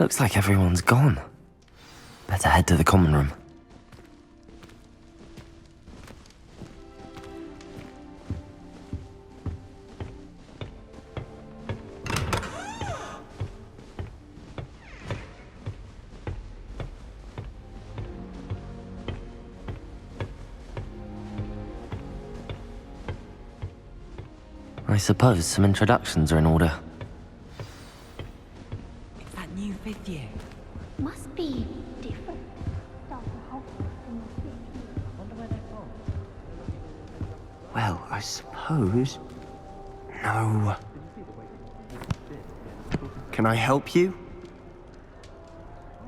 Looks like everyone's gone. Better head to the common room. I suppose some introductions are in order. It's that new 5th year. Must be different. Well, I suppose... No. Can I help you?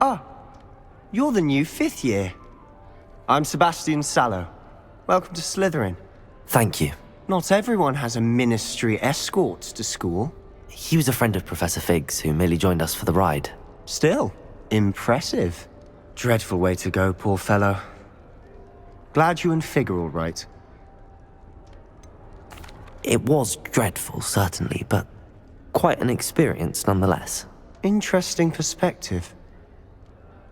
Ah, you're the new 5th year. I'm Sebastian Sallow. Welcome to Slytherin. Thank you. Not everyone has a ministry escort to school. He was a friend of Professor Fig's who merely joined us for the ride. Still, impressive. Dreadful way to go, poor fellow. Glad you and Fig are all right. It was dreadful, certainly, but quite an experience nonetheless. Interesting perspective.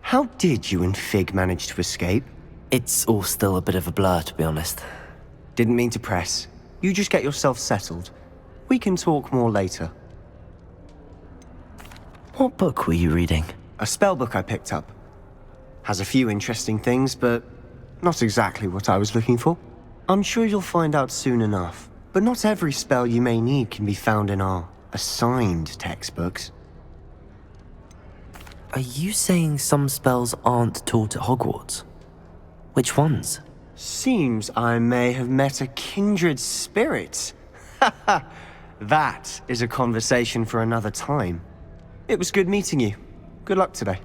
How did you and Fig manage to escape? It's all still a bit of a blur, to be honest. Didn't mean to press. You just get yourself settled. We can talk more later. What book were you reading? A spell book I picked up. Has a few interesting things, but not exactly what I was looking for. I'm sure you'll find out soon enough. But not every spell you may need can be found in our assigned textbooks. Are you saying some spells aren't taught at Hogwarts? Which ones? Seems I may have met a kindred spirit. That is a conversation for another time. It was good meeting you. Good luck today.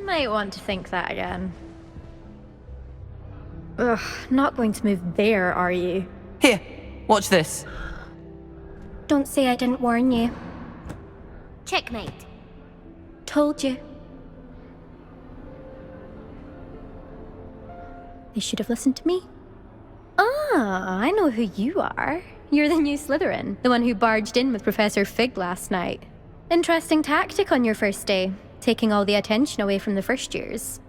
Might want to think that again. Ugh, not going to move there, are you? Here, watch this. Don't say I didn't warn you. Checkmate. Told you. They should have listened to me. Ah, I know who you are. You're the new Slytherin, the one who barged in with Professor Fig last night. Interesting tactic on your first day, taking all the attention away from the first years.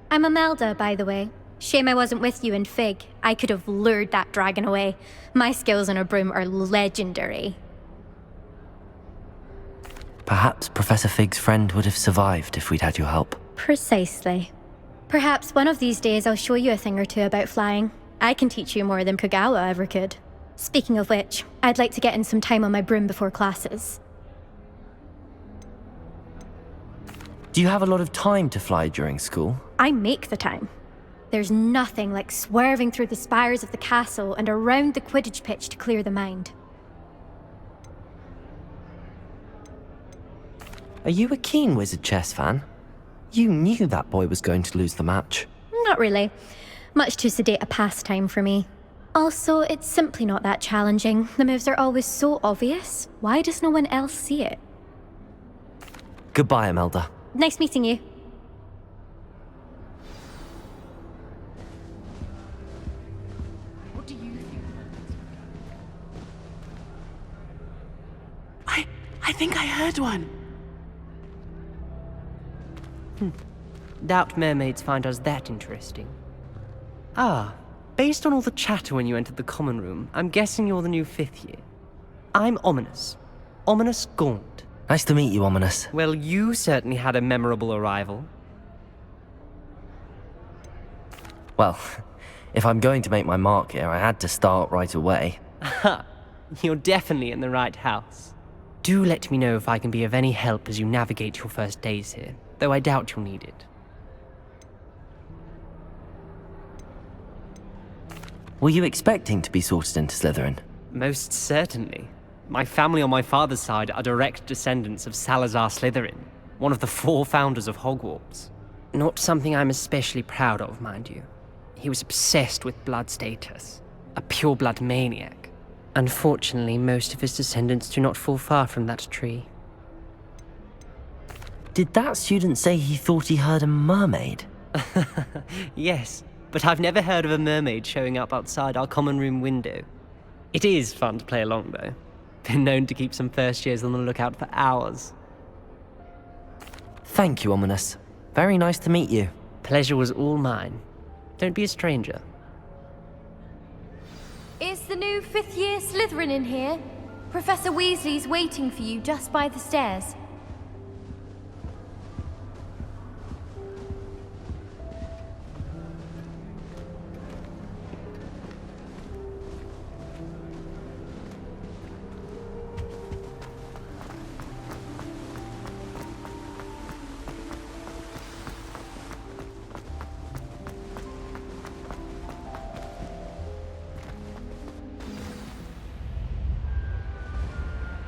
I'm Imelda, by the way. Shame I wasn't with you in Fig. I could have lured that dragon away. My skills on a broom are legendary. Perhaps Professor Fig's friend would have survived if we'd had your help. Precisely. Perhaps one of these days I'll show you a thing or two about flying. I can teach you more than Kogawa ever could. Speaking of which, I'd like to get in some time on my broom before classes. Do you have a lot of time to fly during school? I make the time. There's nothing like swerving through the spires of the castle and around the Quidditch pitch to clear the mind. Are you a keen Wizard chess fan? You knew that boy was going to lose the match. Not really. Much too sedate a pastime for me. Also, it's simply not that challenging. The moves are always so obvious. Why does no one else see it? Goodbye, Imelda. Nice meeting you. What do you think? I think I heard one. Doubt mermaids find us that interesting. Ah, based on all the chatter when you entered the common room, I'm guessing you're the new 5th year. I'm Ominous. Ominous Gaunt. Nice to meet you, Ominous. Well, you certainly had a memorable arrival. Well, if I'm going to make my mark here, I had to start right away. Aha, you're definitely in the right house. Do let me know if I can be of any help as you navigate your first days here, though I doubt you'll need it. Were you expecting to be sorted into Slytherin? Most certainly. My family on my father's side are direct descendants of Salazar Slytherin, one of the 4 founders of Hogwarts. Not something I'm especially proud of, mind you. He was obsessed with blood status, a pure-blood maniac. Unfortunately, most of his descendants do not fall far from that tree. Did that student say he thought he heard a mermaid? Yes, but I've never heard of a mermaid showing up outside our common room window. It is fun to play along, though. Been known to keep some first years on the lookout for hours. Thank you, Ominous. Very nice to meet you. Pleasure was all mine. Don't be a stranger. Is the new fifth-year Slytherin in here? Professor Weasley's waiting for you just by the stairs.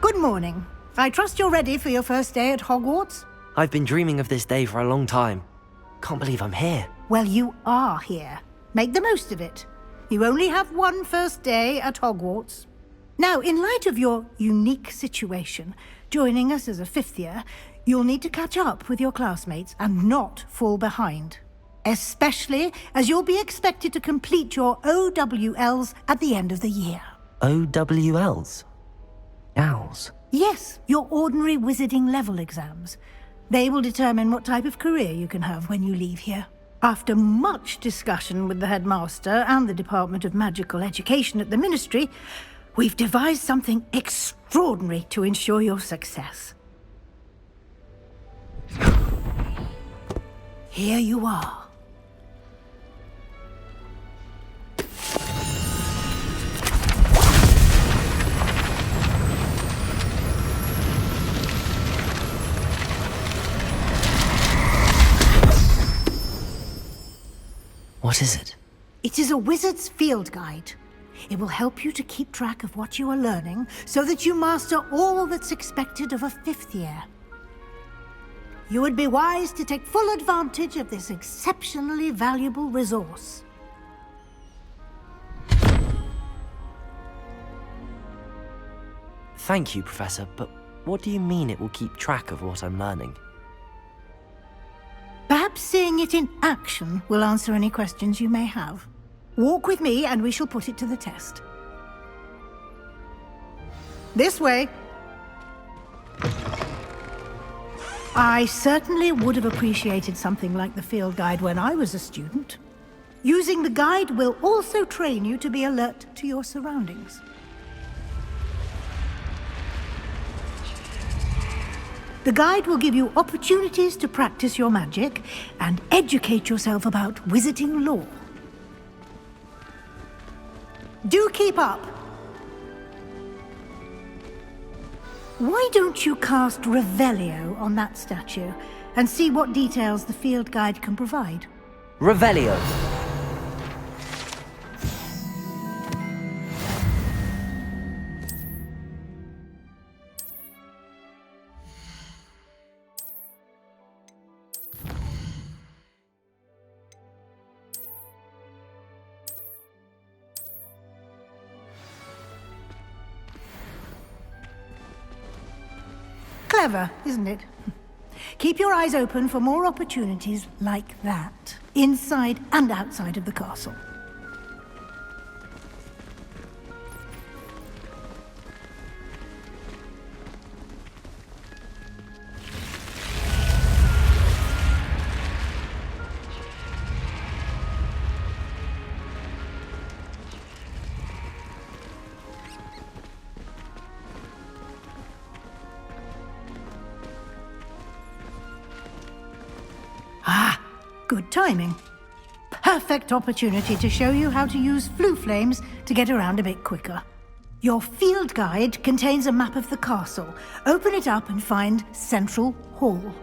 Good morning. I trust you're ready for your first day at Hogwarts? I've been dreaming of this day for a long time. Can't believe I'm here. Well, you are here. Make the most of it. You only have one first day at Hogwarts. Now, in light of your unique situation, joining us as a fifth year, you'll need to catch up with your classmates and not fall behind. Especially as you'll be expected to complete your OWLs at the end of the year. OWLs? Owls? Yes, your ordinary wizarding level exams. They will determine what type of career you can have when you leave here. After much discussion with the headmaster and the Department of Magical Education at the Ministry, we've devised something extraordinary to ensure your success. Here you are. What is it? It is a wizard's field guide. It will help you to keep track of what you are learning so that you master all that's expected of a fifth year. You would be wise to take full advantage of this exceptionally valuable resource. Thank you, Professor, but what do you mean it will keep track of what I'm learning? Perhaps seeing it in action will answer any questions you may have. Walk with me and we shall put it to the test. This way. I certainly would have appreciated something like the field guide when I was a student. Using the guide will also train you to be alert to your surroundings. The guide will give you opportunities to practice your magic and educate yourself about wizarding lore. Do keep up! Why don't you cast Revelio on that statue and see what details the field guide can provide? Revelio! Clever, isn't it? Keep your eyes open for more opportunities like that, inside and outside of the castle. Good timing. Perfect opportunity to show you how to use flue flames to get around a bit quicker. Your field guide contains a map of the castle. Open it up and find Central Hall.